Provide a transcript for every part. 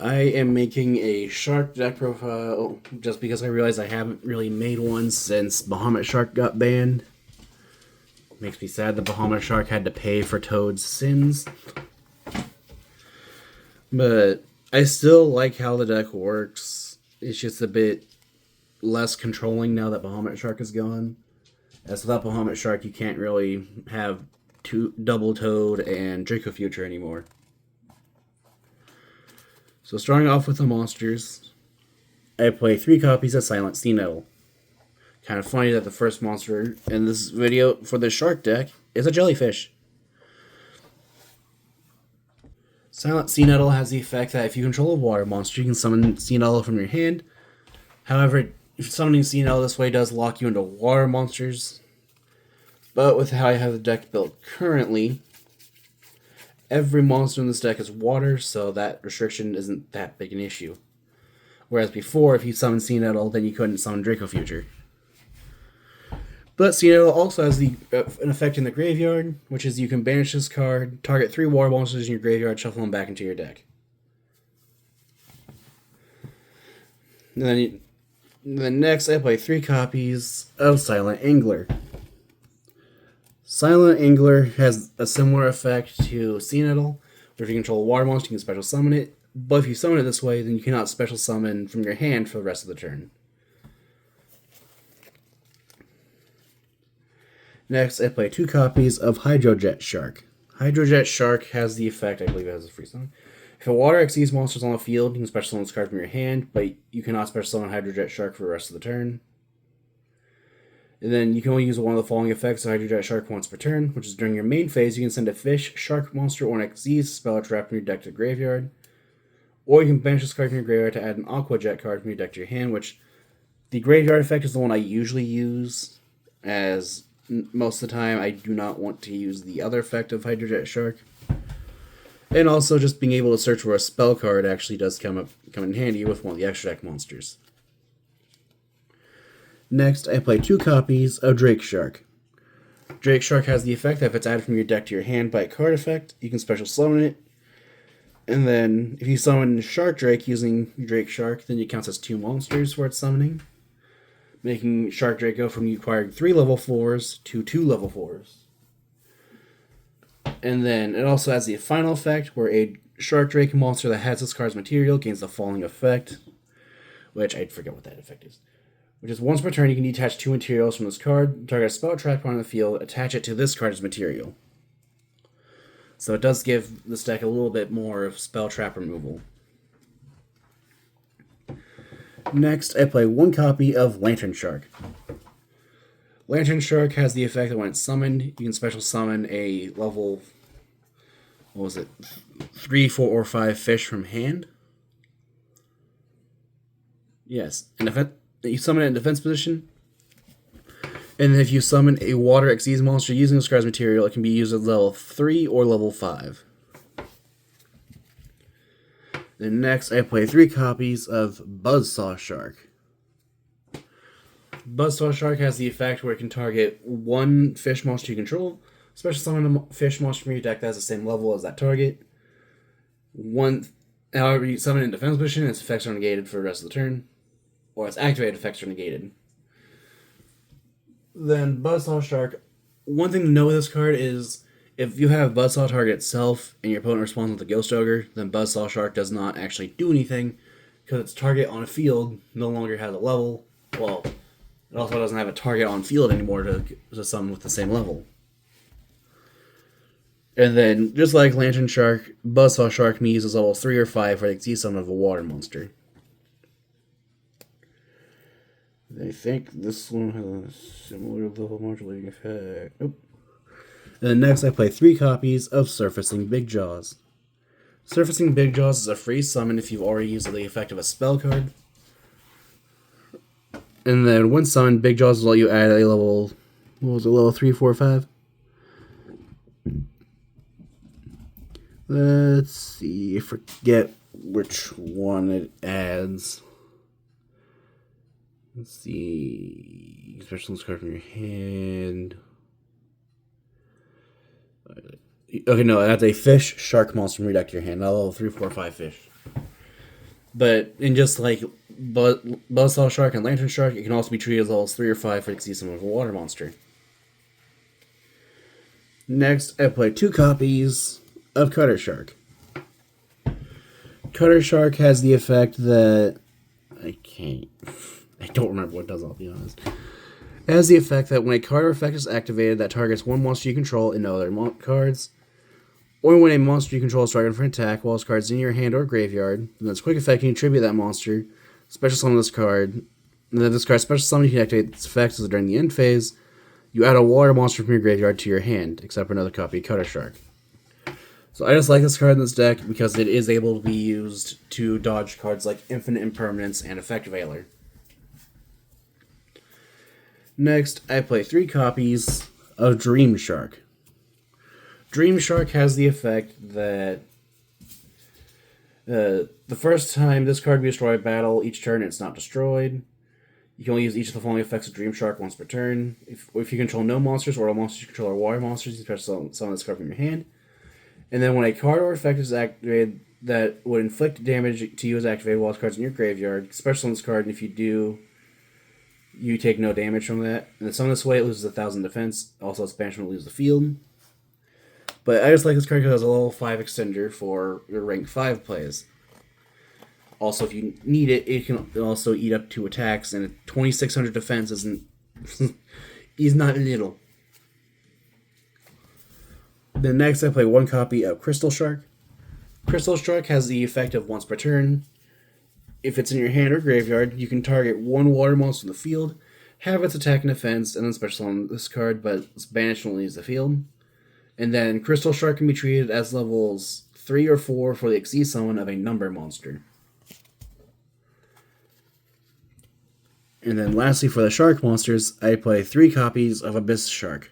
I am making a shark deck profile just because I realized I haven't really made one since Bahamut Shark got banned. Makes me sad that Bahamut Shark had to pay for Toad's sins. But I still like how the deck works. It's just a bit less controlling now that Bahamut Shark is gone. As without Bahamut Shark, you can't really have double Toad and Draco Future anymore. So starting off with the monsters, I play 3 copies of Silent Sea Nettle. Kind of funny that the first monster in this video for the shark deck is a jellyfish. Silent Sea Nettle has the effect that if you control a water monster, you can summon Sea Nettle from your hand. However, summoning Sea Nettle this way does lock you into water monsters. But with how I have the deck built currently, every monster in this deck is water, so that restriction isn't that big an issue. Whereas before, if you summon Sea Nettle, then you couldn't summon Draco Future. But Sea Nettle also has an effect in the graveyard, which is you can banish this card, target 3 water monsters in your graveyard, shuffle them back into your deck. And then next, I play 3 copies of Silent Angler. Silent Angler has a similar effect to Sea Nettle, where if you control a water monster, you can special summon it. But if you summon it this way, then you cannot special summon from your hand for the rest of the turn. Next, I play 2 copies of Hydrojet Shark. Hydrojet Shark has the effect, I believe it has a free summon. If a water exceeds monsters on the field, you can special summon this card from your hand, but you cannot special summon Hydrojet Shark for the rest of the turn. And then you can only use one of the following effects of Hydrojet Shark once per turn, which is during your main phase, you can send a fish, shark, monster, or an Xyz spell or trap from your deck to the graveyard. Or you can banish this card from your graveyard to add an Aqua Jet card from your deck to your hand, which the graveyard effect is the one I usually use, as most of the time I do not want to use the other effect of Hydrojet Shark. And also just being able to search for a spell card actually does come in handy with one of the extra deck monsters. Next, I play 2 copies of Drake Shark. Drake Shark has the effect that if it's added from your deck to your hand by a card effect, you can special summon it. And then, if you summon Shark Drake using Drake Shark, then it counts as 2 monsters for its summoning, making Shark Drake go from you acquiring 3 level 4s to 2 level 4s. And then, it also has the final effect, where a Shark Drake monster that has this card's material gains the following effect, which I forget what that effect is. Which is once per turn, you can detach 2 materials from this card, target a spell trap on the field, attach it to this card's material. So it does give this deck a little bit more of spell trap removal. Next, I play 1 copy of Lantern Shark. Lantern Shark has the effect that when it's summoned, you can special summon a level, 3, 4, or 5 fish from hand. Yes, and if you summon it in defense position, and if you summon a water Xyz monster using this card's material, it can be used at level 3 or level 5. Then next, I play 3 copies of Buzzsaw Shark. Buzzsaw Shark has the effect where it can target 1 fish monster you control, special summon a fish monster from your deck that has the same level as that target. However, you summon it in defense position, its effects are negated for the rest of the turn, or its activated effects are negated. Then Buzzsaw Shark, one thing to know with this card is if you have Buzzsaw target itself and your opponent responds with a Ghost Ogre, then Buzzsaw Shark does not actually do anything because its target on a field no longer has a level. Well, it also doesn't have a target on field anymore to summon with the same level. And then, just like Lantern Shark, Buzzsaw Shark can be used as level 3 or 5 for the Xyz summon of a water monster. I think this one has a similar level modulating effect. Nope. And then next I play 3 copies of Surfacing Big Jaws. Surfacing Big Jaws is a free summon if you've already used the effect of a spell card. And then when summoned, Big Jaws will let you add a level, level 3, 4, 5? Let's see, I forget which one it adds. Let's see. Specialist card from your hand. Okay, no, that's a fish shark monster from your deck to your hand. Not level 3, 4, 5 fish. But in just like Buzzsaw Shark and Lantern Shark, it can also be treated as levels 3 or 5 for Exceed Summon of a water monster. Next, I play 2 copies of Cutter Shark. Cutter Shark has the effect that I don't remember what it does, I'll be honest. It has the effect that when a card or effect is activated that targets one monster you control and no other cards, or when a monster you control is targeted for an attack while this card is in your hand or graveyard, then its quick effect can tribute that monster, special summon this card, and then this card's special summon you can activate its effects during the end phase. You add a water monster from your graveyard to your hand, except for another copy of Cutter Shark. So I just like this card in this deck because it is able to be used to dodge cards like Infinite Impermanence and Effect Veiler. Next, I play 3 copies of Dream Shark. Dream Shark has the effect that the first time this card be destroyed by battle, each turn it's not destroyed. You can only use each of the following effects of Dream Shark once per turn. If you control no monsters or all monsters you control are water monsters, you special summon this card from your hand. And then when a card or effect is activated that would inflict damage to you as activated while this card's in your graveyard, special summon this card, and if you do, you take no damage from that. And then summon this way, it loses 1,000 defense. Also, its banishment leaves the field. But I just like this card because it has a level 5 extender for your rank 5 plays. Also, if you need it, it can also eat up 2 attacks, and 2,600 defense isn't is not little. Then next, I play 1 copy of Crystal Shark. Crystal Shark has the effect of once per turn. If it's in your hand or graveyard, you can target 1 water monster in the field, have its attack and defense, and then special on this card, but its banishment leaves the field. And then Crystal Shark can be treated as levels 3 or 4 for the Exceed Summon of a number monster. And then lastly, for the Shark monsters, I play 3 copies of Abyss Shark.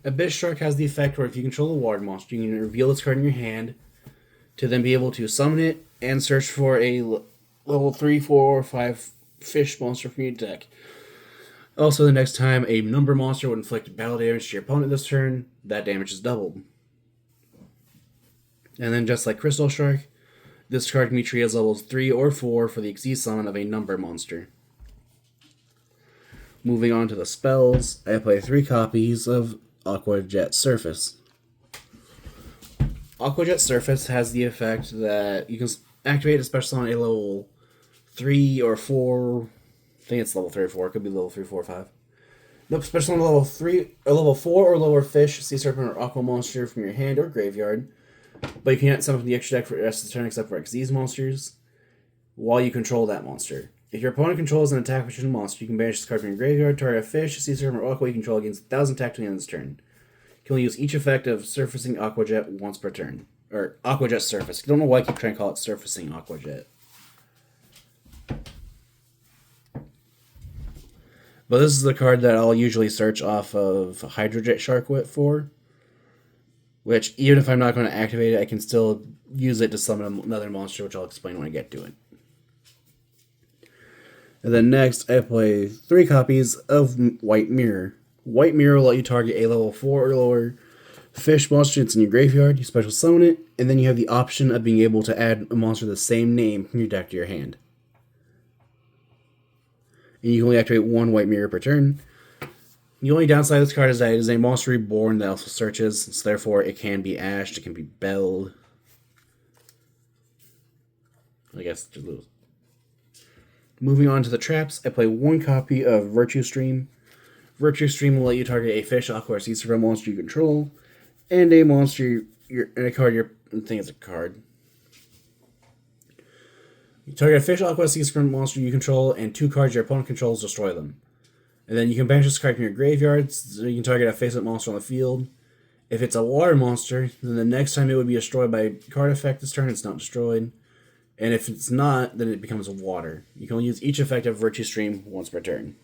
Abyss Shark has the effect where if you control a water monster, you can reveal this card in your hand to then be able to summon it and search for a level 3, 4, or 5 fish monster from your deck. Also, the next time a number monster would inflict battle damage to your opponent this turn, that damage is doubled. And then just like Crystal Shark, this card can be treated as levels 3 or 4 for the Exceed Summon of a number monster. Moving on to the spells, I play 3 copies of Aqua Jet Surface. Aqua Jet Surface has the effect that you can activate a special on a level 3 or 4. I think it's level 3 or 4. It could be level 3, 4, or 5. Nope, special on level 3 or level 4 or lower fish, sea serpent, or aqua monster from your hand or graveyard. But you can't summon from the extra deck for the rest of the turn except for Xyz monsters while you control that monster. If your opponent controls an attack with a monster, you can banish this card from your graveyard, target a fish, sea serpent, or aqua you control against 1,000 attack to the end of this turn. You can only use each effect of surfacing Aqua Jet once per turn. Or Aqua Jet Surface. I don't know why I keep trying to call it surfacing Aqua Jet. But this is the card that I'll usually search off of Hydrojet Shark for. Which, even if I'm not going to activate it, I can still use it to summon another monster, which I'll explain when I get to it. And then next, I play 3 copies of White Mirror. White Mirror will let you target a level 4 or lower fish monster that's in your graveyard. You special summon it, and then you have the option of being able to add a monster of the same name from your deck to your hand. And you can only activate 1 White Mirror per turn. The only downside of this card is that it is a monster reborn that also searches, so therefore it can be ashed, it can be belled. I guess just lose. Moving on to the traps, I play 1 copy of Virtue Stream. Virtue Stream will let you target a fish, aqua, or sea serpent monster you control, and a monster and a card I think it's a card. You target a fish, aqua, sea serpent monster you control, and 2 cards your opponent controls, destroy them. And then you can banish this card from your graveyard, so you can target a face-up monster on the field. If it's a water monster, then the next time it would be destroyed by a card effect this turn, it's not destroyed. And if it's not, then it becomes water. You can only use each effect of Virtue Stream once per turn.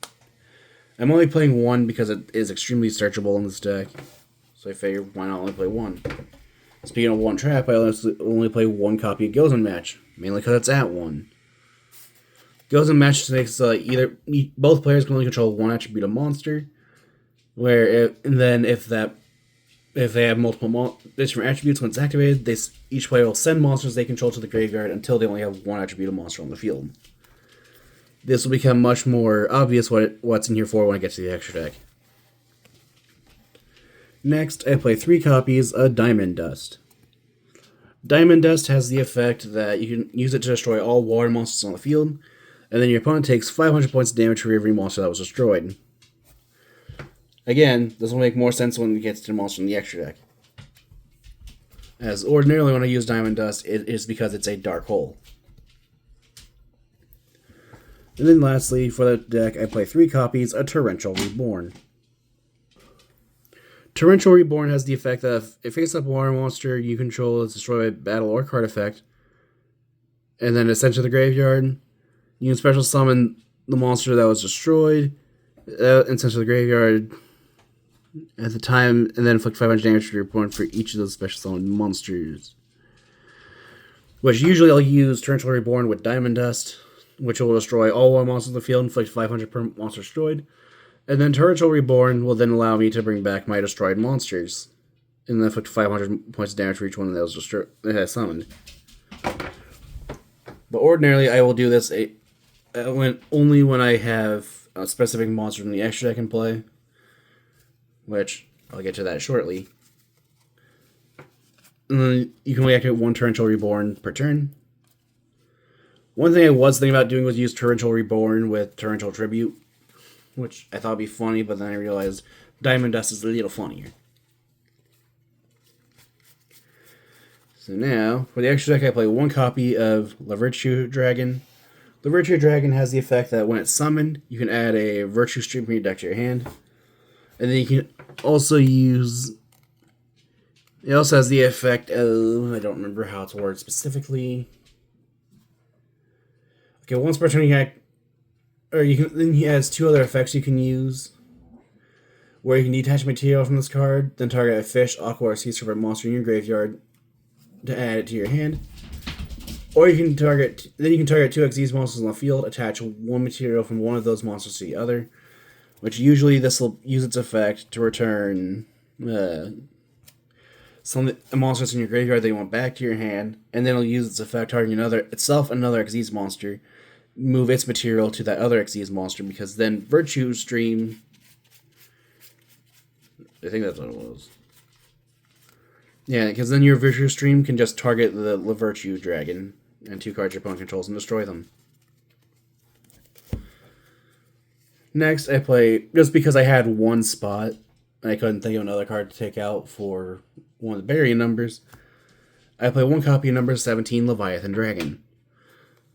I'm only playing 1 because it is extremely searchable in this deck. So I figured, why not only play 1? Speaking of 1 trap, I only play 1 copy of Gozen Match, mainly because it's at 1. Gozen Match makes both players can only control 1 attribute of monster, and then if that If they have multiple different attributes when it's activated, each player will send monsters they control to the graveyard until they only have one attributed monster on the field. This will become much more obvious what's in here for when I get to the extra deck. Next, I play 3 copies of Diamond Dust. Diamond Dust has the effect that you can use it to destroy all water monsters on the field, and then your opponent takes 500 points of damage for every monster that was destroyed. Again, this will make more sense when it gets to the monster in the extra deck. As ordinarily when I use Diamond Dust, it is because it's a dark hole. And then lastly, for the deck, I play 3 copies of Torrential Reborn. Torrential Reborn has the effect that if it faces up a water monster you control is destroyed by battle or card effect, and then it's sent to the graveyard, you can special summon the monster that was destroyed and sent to the graveyard at the time, and then inflict 500 damage to your opponent for each of those special summoned monsters. Which usually I'll use Torrential Reborn with Diamond Dust, which will destroy all water monsters in the field, inflict 500 per monster destroyed. And then Torrential Reborn will then allow me to bring back my destroyed monsters, and then inflict 500 points of damage for each one of those summoned. But ordinarily, I will do this only when I have a specific monster in the extra deck in play, which I'll get to that shortly. And then you can only activate 1 Torrential Reborn per turn. One thing I was thinking about doing was use Torrential Reborn with Torrential Tribute, which I thought would be funny, but then I realized Diamond Dust is a little funnier. So now, for the extra deck, I play 1 copy of Lavirtue Dragon. Lavirtue Dragon has the effect that when it's summoned, you can add a Virtue Stream from your deck to your hand. And then you can also use... It also has the effect of... I don't remember how it's worded specifically. Okay, once per turn then he has 2 other effects you can use, where you can detach material from this card, then target a fish, aqua, or sea serpent monster in your graveyard to add it to your hand. Or you can target 2 Xyz monsters on the field, attach 1 material from one of those monsters to the other, which usually this will use its effect to return some monsters in your graveyard that you want back to your hand, and then it'll use its effect targeting another Xyz monster, move its material to that other Xyz monster, because then Virtue Stream... I think that's what it was. Yeah, because then your Virtue Stream can just target the Lavirtue Dragon and 2 cards your opponent controls and destroy them. Next, I play, just because I had 1 spot, I couldn't think of another card to take out for one of the burying numbers, I play 1 copy of number 17, Leviathan Dragon.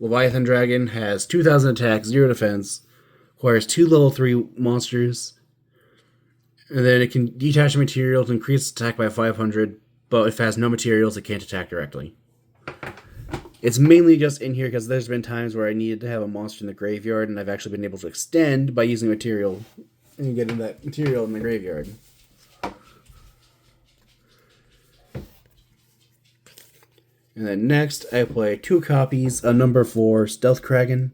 Leviathan Dragon has 2,000 attack, 0 defense, acquires 2 level 3 monsters, and then it can detach material to increase attack by 500, but if it has no materials, it can't attack directly. It's mainly just in here because there's been times where I needed to have a monster in the graveyard, and I've actually been able to extend by using material and getting that material in the graveyard. And then next, I play 2 copies of number 4, Stealth Kraken.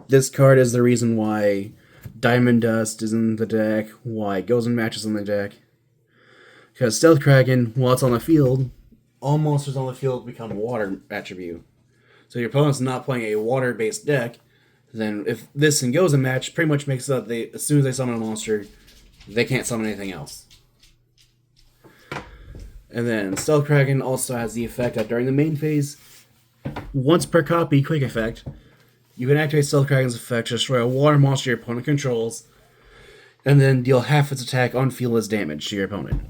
This card is the reason why Diamond Dust is in the deck, why Gozen Match is in the deck. Because Stealth Kraken, while it's on the field, all monsters on the field become water attribute. So your opponent's not playing a water-based deck, then if this and Gozen Match pretty much makes it up, as soon as they summon a monster, they can't summon anything else. And then Stealth Kraken also has the effect that during the main phase, once per copy, quick effect, you can activate Stealth Kraken's effect to destroy a water monster your opponent controls, and then deal half its attack on field as damage to your opponent.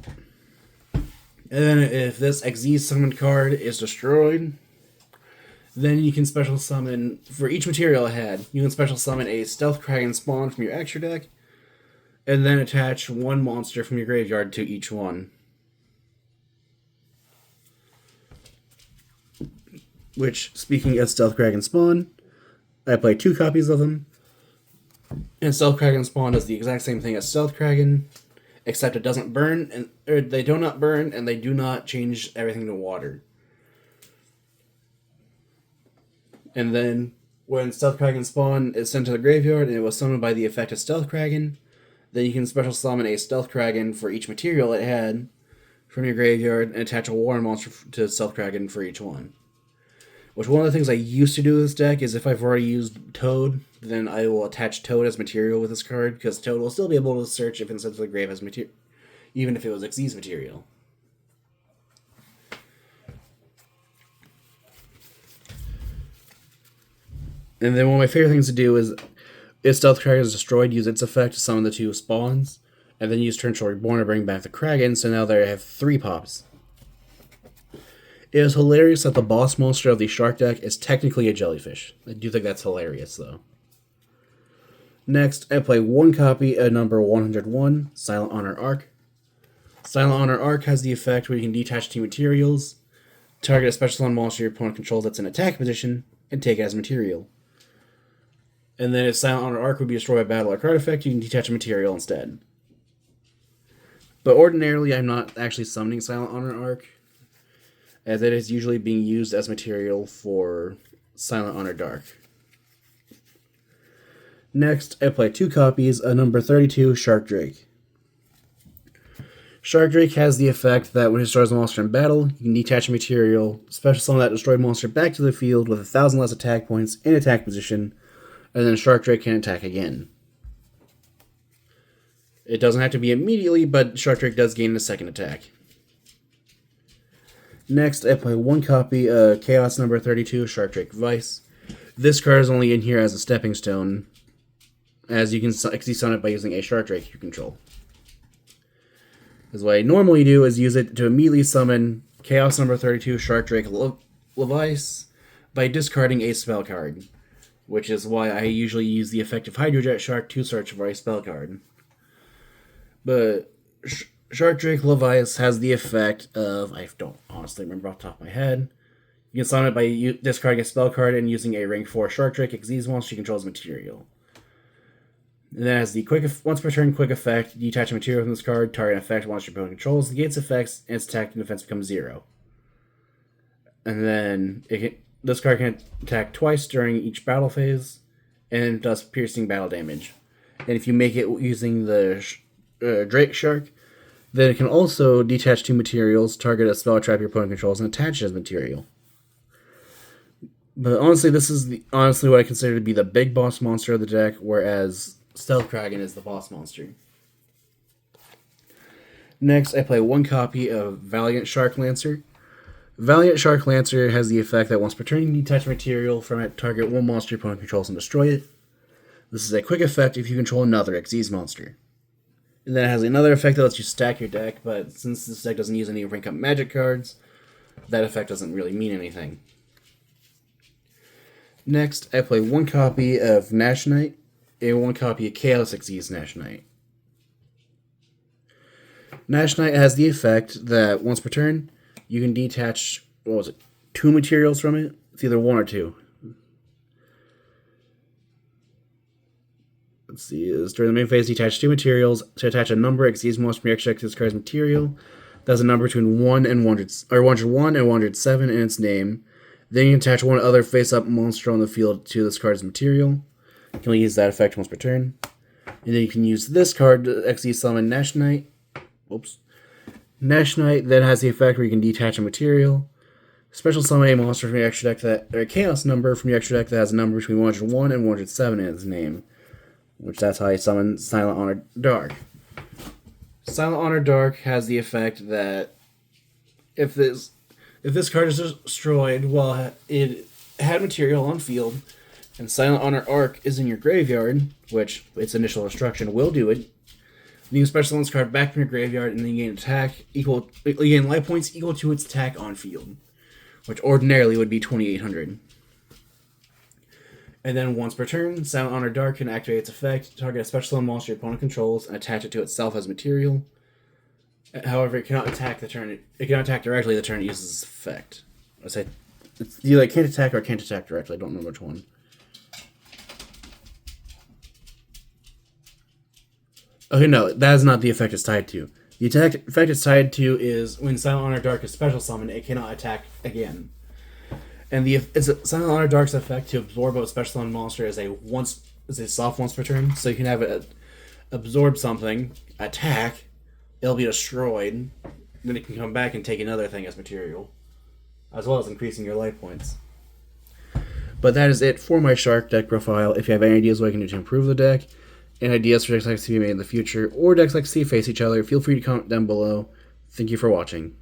And then if this Xyz summoned card is destroyed, then you can special summon, for each material ahead, you can special summon a Stealth Kraken spawn from your extra deck, and then attach 1 monster from your graveyard to each one. Which, speaking of Stealth Kraken spawn, I play 2 copies of them. And Stealth Kraken spawn does the exact same thing as Stealth Kraken, except it doesn't burn, they do not burn, and they do not change everything to water. And then, when Stealth Kraken spawn is sent to the graveyard and it was summoned by the effect of Stealth Kraken, then you can special summon a Stealth Kraken for each material it had, from your graveyard and attach a Warren monster to Stealth Kraken for each one. Which one of the things I used to do with this deck is if I've already used Toad, then I will attach Toad as material with this card, because Toad will still be able to search if Incense to the Grave as material, even if it was Xyz material. And then one of my favorite things to do is, if Stealth Kraken is destroyed, use its effect to summon the 2 spawns, and then use Torrential Reborn to bring back the Kraken, so now they have 3 pops. It is hilarious that the boss monster of the Shark deck is technically a jellyfish. I do think that's hilarious, though. Next, I play 1 copy of number 101, Silent Honor Arc. Silent Honor Arc has the effect where you can detach 2 materials, target a special summon monster your opponent controls that's in attack position, and take it as material. And then if Silent Honor Arc would be destroyed by battle or card effect, you can detach a material instead. But ordinarily, I'm not actually summoning Silent Honor Arc, as it is usually being used as material for Silent Honor Dark. Next, I play 2 copies of number 32, Shark Drake. Shark Drake has the effect that when it destroys a monster in battle, you can detach a material, special summon that destroyed monster back to the field with 1,000 less attack points in attack position, and then Shark Drake can attack again. It doesn't have to be immediately, but Shark Drake does gain a second attack. Next, I play 1 copy of Chaos number 32, Shark Drake Vice. This card is only in here as a stepping stone, as you can summon it by using a Shark Drake you control. Because what I normally do is use it to immediately summon Chaos number 32, Shark Drake Levice, by discarding a spell card, which is why I usually use the effect of Hydrojet Shark to search for a spell card. But Shark Drake Levice has the effect of, I don't honestly remember off the top of my head. You can summon it by discarding a spell card and using a rank 4 Shark Drake Xyz monster you control as material. And then as the once per turn quick effect, you detach a material from this card, target an effect monster your opponent controls, negates effects, and its attack and defense becomes 0. And then this card can attack twice during each battle phase, and does piercing battle damage. And if you make it using the Drake Shark, then it can also detach 2 materials, target a spell trap your opponent controls, and attach it as material. But honestly, this is honestly what I consider to be the big boss monster of the deck, whereas Stealth Kraken is the boss monster. Next, I play 1 copy of Valiant Shark Lancer. Valiant Shark Lancer has the effect that once per turn, you detach material from it, target 1 monster your opponent controls, and destroy it. This is a quick effect if you control another Xyz monster. And then it has another effect that lets you stack your deck, but since this deck doesn't use any rank up magic cards, that effect doesn't really mean anything. Next, I play 1 copy of Nash Knight and 1 copy of Chaos Xyz Nash Knight. Nash Knight has the effect that once per turn, you can detach, 2 materials from it? It's either 1 or 2. Let's see, during the main phase, detach 2 materials to attach a number Xyz monster from your extra deck to this card's material. That's a number between 1 and 101 and 107 in its name. Then you can attach 1 other face-up monster on the field to this card's material. You can only use that effect once per turn. And then you can use this card to Xyz summon Nash Knight. Nash Knight then has the effect where you can detach a material. Special summon a monster from your extra deck or a Chaos number from your extra deck that has a number between 101 and 107 in its name. Which that's how I summon Silent Honor Dark. Silent Honor Dark has the effect that if this card is destroyed while it had material on field, and Silent Honor Arc is in your graveyard, which its initial destruction will do it, you can special summon this card back from your graveyard, and then you gain life points equal to its attack on field, which ordinarily would be 2,800. And then once per turn, Silent Honor Dark can activate its effect, target a special summon monster your opponent controls, and attach it to itself as material. However, it cannot attack the turn. It cannot attack directly the turn it uses its effect. I say it's either can't attack or can't attack directly. I don't remember which one. Okay, no, that is not the effect it's tied to. The effect it's tied to is when Silent Honor Dark is special summoned, it cannot attack again. And Silent Honor Dark's effect to absorb a special summon monster is a soft once per turn. So you can have it absorb something, attack, it'll be destroyed, then it can come back and take another thing as material, as well as increasing your life points. But that is it for my Shark deck profile. If you have any ideas what I can do to improve the deck, and ideas for decks like to be made in the future, or decks like to see face each other, feel free to comment down below. Thank you for watching.